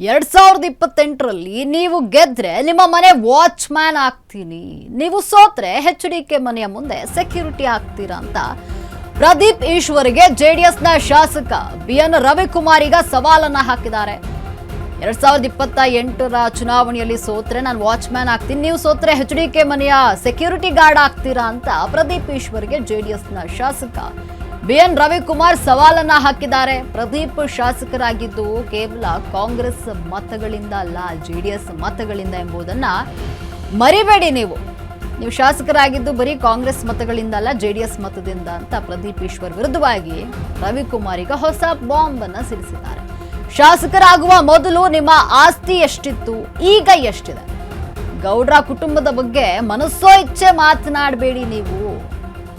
2028ರಲ್ಲಿ ನೀವು ಗೆದ್ರೆ ನಿಮ್ಮ ಮನೆ ವಾಚ್ಮ್ಯಾನ್ ಆಗ್ತೀನಿ, ನೀವು ಸೋತ್ರೆ HDK ಮನೆಯ ಮುಂದೆ ಸೆಕ್ಯೂರಿಟಿ ಆಗ್ತೀರಾ ಅಂತ ಪ್ರದೀಪ್ ಈಶ್ವರ್ಗೆ ಜೆಡಿಎಸ್ನ ಶಾಸಕ BN ರವಿಕುಮಾರ್ ಈಗ ಸವಾಲನ್ನ ಹಾಕಿದ್ದಾರೆ. 2028ರ ಚುನಾವಣೆಯಲ್ಲಿ ಸೋತ್ರೆ ನಾನು ವಾಚ್ಮ್ಯಾನ್ ಆಗ್ತೀನಿ, ನೀವು ಸೋತ್ರೆ HDK ಮನೆಯ ಸೆಕ್ಯೂರಿಟಿ ಗಾರ್ಡ್ ಆಗ್ತೀರಾ ಅಂತ ಪ್ರದೀಪ್ ಈಶ್ವರ್ಗೆ ಜೆಡಿಎಸ್ನ ಶಾಸಕ BN ರವಿಕುಮಾರ್ ಸವಾಲನ್ನ ಹಾಕಿದ್ದಾರೆ. ಪ್ರದೀಪ್ ಶಾಸಕರಾಗಿದ್ದು ಕೇವಲ ಕಾಂಗ್ರೆಸ್ ಮತಗಳಿಂದ ಅಲ್ಲ, ಜೆಡಿಎಸ್ ಮತಗಳಿಂದ ಎಂಬುದನ್ನ ಮರಿಬೇಡಿ. ನೀವು ಶಾಸಕರಾಗಿದ್ದು ಬರೀ ಕಾಂಗ್ರೆಸ್ ಮತಗಳಿಂದ ಅಲ್ಲ, ಜೆಡಿಎಸ್ ಮತದಿಂದ ಅಂತ ಪ್ರದೀಪ್ ಈಶ್ವರ್ ವಿರುದ್ಧವಾಗಿ ರವಿಕುಮಾರ್ ಈಗ ಹೊಸ ಬಾಂಬ್ ಅನ್ನ ಸಿಡಿಸಿದ್ದಾರೆ. ಶಾಸಕರಾಗುವ ಮೊದಲು ನಿಮ್ಮ ಆಸ್ತಿ ಎಷ್ಟಿತ್ತು, ಈಗ ಎಷ್ಟಿದೆ? ಗೌಡ್ರ ಕುಟುಂಬದ ಬಗ್ಗೆ ಮನಸ್ಸೋ ಇಚ್ಛೆ ಮಾತನಾಡಬೇಡಿ ನೀವು.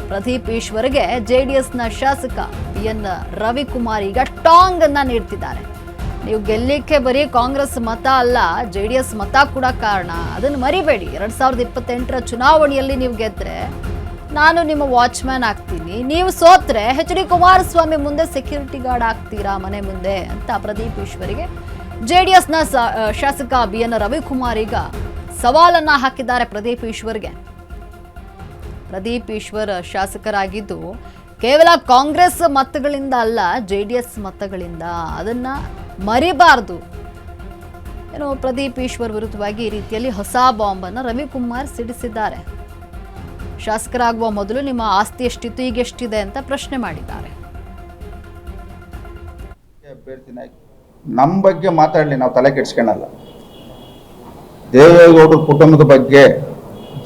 ಪ್ರದೀಪ್ ಈಶ್ವರ್ಗೆ ಜೆಡಿಎಸ್ನ ಶಾಸಕ BN ರವಿಕುಮಾರ್ ಈಗ ಟಾಂಗ್ ಅನ್ನ ನೀಡ್ತಿದ್ದಾರೆ. ನೀವು ಗೆಲ್ಲಿಕ್ಕೆ ಬರೀ ಕಾಂಗ್ರೆಸ್ ಮತ ಅಲ್ಲ, ಜೆಡಿಎಸ್ ಮತ ಕೂಡ ಕಾರಣ, ಅದನ್ನು ಮರಿಬೇಡಿ. 2028ರ ಚುನಾವಣೆಯಲ್ಲಿ ನೀವು ಗೆದ್ರೆ ನಾನು ನಿಮ್ಮ ವಾಚ್ಮ್ಯಾನ್ ಆಗ್ತೀನಿ, ನೀವು ಸೋತ್ರೆ HD ಕುಮಾರಸ್ವಾಮಿ ಮುಂದೆ ಸೆಕ್ಯೂರಿಟಿ ಗಾರ್ಡ್ ಆಗ್ತೀರಾ ಮನೆ ಮುಂದೆ ಅಂತ ಪ್ರದೀಪ್ ಈಶ್ವರ್ಗೆ ಜೆಡಿಎಸ್ನ ಶಾಸಕ BN ರವಿಕುಮಾರ್ ಈಗ ಸವಾಲನ್ನ ಹಾಕಿದ್ದಾರೆ. ಪ್ರದೀಪ್ ಈಶ್ವರ್ ಶಾಸಕರಾಗಿದ್ದು ಕೇವಲ ಕಾಂಗ್ರೆಸ್ ಮತಗಳಿಂದ ಅಲ್ಲ, ಜೆಡಿಎಸ್ ಮತಗಳಿಂದ, ಅದನ್ನ ಮರಿಬಾರ್ದು. ಪ್ರದೀಪ್ ಈಶ್ವರ್ ವಿರುದ್ಧವಾಗಿ ಈ ರೀತಿಯಲ್ಲಿ ಹೊಸ ಬಾಂಬ್ ಅನ್ನು ರವಿಕುಮಾರ್ ಸಿಡಿಸಿದ್ದಾರೆ. ಶಾಸಕರಾಗುವ ಮೊದಲು ನಿಮ್ಮ ಆಸ್ತಿ ಎಷ್ಟಿತ್ತು, ಈಗ ಎಷ್ಟಿದೆ ಅಂತ ಪ್ರಶ್ನೆ ಮಾಡಿದ್ದಾರೆ. ನಮ್ಮ ಬಗ್ಗೆ ಮಾತಾಡಲಿ, ನಾವು ತಲೆ ಕೆಡಿಸ್ಕೊಳ್ಳಲ್ಲ. ದೇವೇಗೌಡರ ಕುಟುಂಬದ ಬಗ್ಗೆ,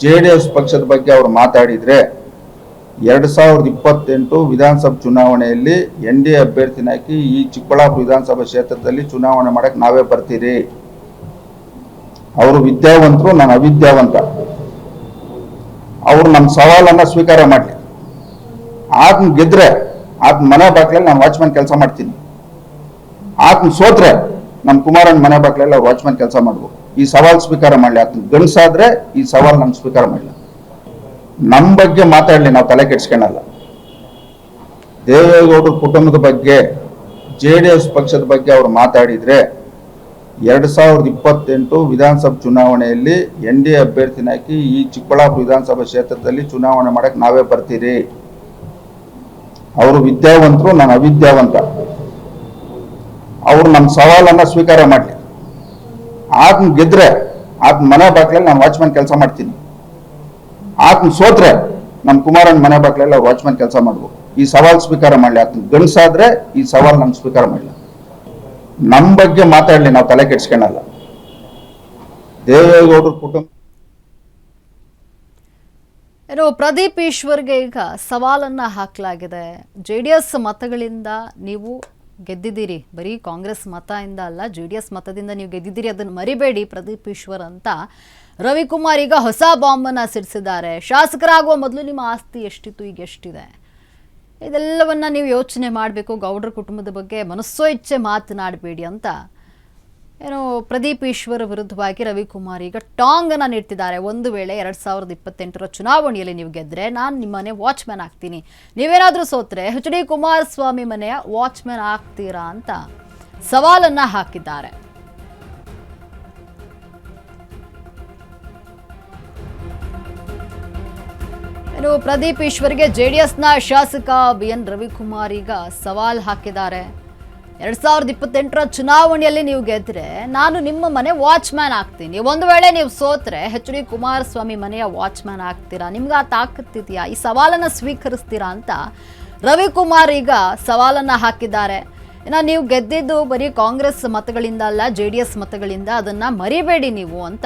ಜೆಡಿಎಸ್ ಪಕ್ಷದ ಬಗ್ಗೆ ಅವರು ಮಾತಾಡಿದ್ರೆ 2028 ವಿಧಾನಸಭಾ ಚುನಾವಣೆಯಲ್ಲಿ NDA ಅಭ್ಯರ್ಥಿನ ಹಾಕಿ ಈ ಚಿಕ್ಕಬಳ್ಳಾಪುರ ವಿಧಾನಸಭಾ ಕ್ಷೇತ್ರದಲ್ಲಿ ಚುನಾವಣೆ ಮಾಡಕ್ ನಾವೇ ಬರ್ತೀರಿ. ಅವರು ವಿದ್ಯಾವಂತರು, ನಾನು ಅವಿದ್ಯಾವಂತ. ಅವರು ನಮ್ಮ ಸವಾಲನ್ನ ಸ್ವೀಕಾರ ಮಾಡಲಿ. ಆತನ ಗೆದ್ರೆ ಆತನ ಮನೆ ಬಾಗ್ಲಲ್ಲಿ ನಾನು ವಾಚ್ಮ್ಯಾನ್ ಕೆಲಸ ಮಾಡ್ತೀನಿ. ಆತನ ಸೋತ್ರೆ ನಮ್ಮ ಕುಮಾರನ್ ಮನೆ ಬಾಗ್ಲಲ್ಲಿ ಅವ್ರು ವಾಚ್ಮ್ಯಾನ್ ಕೆಲಸ ಮಾಡ್ಬೇಕು. ಈ ಸವಾಲ್ ಸ್ವೀಕಾರ ಮಾಡಲಿ. ಆತನ ಗಂಡಸಾದ್ರೆ ಈ ಸವಾಲ್ ನಮ್ಗೆ ಸ್ವೀಕಾರ ಮಾಡಲಿ. ನಮ್ಮ ಬಗ್ಗೆ ಮಾತಾಡಲಿ, ನಾವು ತಲೆ ಕೆಡಿಸ್ಕೊಳ್ಳಲ್ಲ. ದೇವೇಗೌಡರ ಕುಟುಂಬದ ಬಗ್ಗೆ, ಜೆಡಿಎಸ್ ಪಕ್ಷದ ಬಗ್ಗೆ ಅವರು ಮಾತಾಡಿದ್ರೆ 2028 ವಿಧಾನಸಭಾ ಚುನಾವಣೆಯಲ್ಲಿ NDA ಅಭ್ಯರ್ಥಿನ ಹಾಕಿ ಈ ಚಿಕ್ಕಬಳ್ಳಾಪುರ ವಿಧಾನಸಭಾ ಕ್ಷೇತ್ರದಲ್ಲಿ ಚುನಾವಣೆ ಮಾಡಕ್ ನಾವೇ ಬರ್ತೀರಿ. ಅವರು ವಿದ್ಯಾವಂತರು, ನಾನು ಅವಿದ್ಯಾವಂತ. ಅವರು ನಮ್ಮ ಸವಾಲನ್ನ ಸ್ವೀಕಾರ ಮಾಡಲಿ. ಆತನ ಗೆದ್ರೆ ಆತನ ಮನೆ ಬಾಗ್ಲಲ್ಲಿ ನಾನು ವಾಚ್ಮ್ಯಾನ್ ಕೆಲಸ ಮಾಡ್ತೀನಿ. ಆತನ ಸೋತ್ರೆ ನಮ್ಮ ಕುಮಾರನ್ ಮನೆ ಬಾಗ್ಲಲ್ಲಿ ಅವ್ರು ವಾಚ್ಮ್ಯಾನ್ ಕೆಲಸ ಮಾಡ್ಬೇಕು. ಈ ಸವಾಲ್ ಸ್ವೀಕಾರ ಮಾಡಲಿ. ಆತನ ಗಂಡಸಾದ್ರೆ ಈ ಸವಾಲ್ ನಮ್ಗೆ ಸ್ವೀಕಾರ ಮಾಡಲಿ. ನಮ್ಮ ಬಗ್ಗೆ ಮಾತಾಡಲಿ, ನಾವು ತಲೆ ಕೆಡಿಸ್ಕೊಳ್ಳಲ್ಲ. ದೇವೇಗೌಡರ ಕುಟುಂಬ ಪ್ರದೀಪ್ ಈಶ್ವರ್ಗೆ ಈಗ ಸವಾಲನ್ನ ಹಾಕಲಾಗಿದೆ. ಜೆಡಿಎಸ್ ಮತಗಳಿಂದ ನೀವು ಗೆದ್ದಿದ್ದೀರಿ, ಬರೀ ಕಾಂಗ್ರೆಸ್ ಮತದಿಂದ ಅಲ್ಲ, ಜೆಡಿಎಸ್ ಮತದಿಂದ ನೀವು ಗೆದ್ದಿದ್ದೀರಿ, ಅದನ್ನು ಮರಿಬೇಡಿ ಪ್ರದೀಪ್ ಈಶ್ವರ್ ಅಂತ ರವಿಕುಮಾರ್ ಈಗ ಹೊಸ ಬಾಂಬನ್ನು ಸಿಡಿಸಿದ್ದಾರೆ. ಶಾಸಕರಾಗುವ ಮೊದಲು ನಿಮ್ಮ ಆಸ್ತಿ ಎಷ್ಟಿತ್ತು, ಈಗ ಎಷ್ಟಿದೆ? ಇದೆಲ್ಲವನ್ನ ನೀವು ಯೋಚನೆ ಮಾಡಬೇಕು. ಗೌಡ್ರ ಕುಟುಂಬದ ಬಗ್ಗೆ ಮನಸ್ಸೋ ಇಚ್ಛೆ ಮಾತನಾಡಬೇಡಿ ಅಂತ ಪ್ರದೀಪ್ ಈಶ್ವರ್ ವಿರುದ್ಧವಾಗಿ ರವಿಕುಮಾರ್ ಈಗ ಟಾಂಗ್ ಅನ್ನ ನೀಡ್ತಿದ್ದಾರೆ. ಒಂದು ವೇಳೆ 2028ರ ಚುನಾವಣೆಯಲ್ಲಿ ನೀವು ಗೆದ್ರೆ ನಾನು ನಿಮ್ಮ ಮನೆ ವಾಚ್ಮ್ಯಾನ್ ಆಗ್ತೀನಿ, ನೀವೇನಾದ್ರೂ ಸೋತ್ರೆ HD ಕುಮಾರಸ್ವಾಮಿ ಮನೆಯ ವಾಚ್ಮ್ಯಾನ್ ಆಗ್ತೀರಾ ಅಂತ ಸವಾಲನ್ನ ಹಾಕಿದ್ದಾರೆ. ಪ್ರದೀಪ್ ಈಶ್ವರ್ಗೆ ಜೆಡಿಎಸ್ನ ಶಾಸಕ BN ರವಿಕುಮಾರ್ ಈಗ ಸವಾಲ್ ಹಾಕಿದ್ದಾರೆ. 2028ರ ಚುನಾವಣೆಯಲ್ಲಿ ನೀವು ಗೆದ್ರೆ ನಾನು ನಿಮ್ಮ ಮನೆ ವಾಚ್ಮ್ಯಾನ್ ಆಗ್ತೀನಿ, ಒಂದು ವೇಳೆ ನೀವು ಸೋತ್ರೆ HD ಕುಮಾರಸ್ವಾಮಿ ಮನೆಯ ವಾಚ್ಮ್ಯಾನ್ ಆಗ್ತೀರಾ, ನಿಮ್ಗೆ ಆ ತಾಕತ್ತಿದೆಯಾ, ಈ ಸವಾಲನ್ನ ಸ್ವೀಕರಿಸ್ತೀರಾ ಅಂತ ರವಿಕುಮಾರ್ ಈಗ ಸವಾಲನ್ನ ಹಾಕಿದ್ದಾರೆ. ನೀವು ಗೆದ್ದಿದ್ದು ಬರೀ ಕಾಂಗ್ರೆಸ್ ಮತಗಳಿಂದ ಅಲ್ಲ, ಜೆಡಿಎಸ್ ಮತಗಳಿಂದ, ಅದನ್ನ ಮರಿಬೇಡಿ ನೀವು ಅಂತ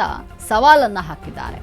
ಸವಾಲನ್ನ ಹಾಕಿದ್ದಾರೆ.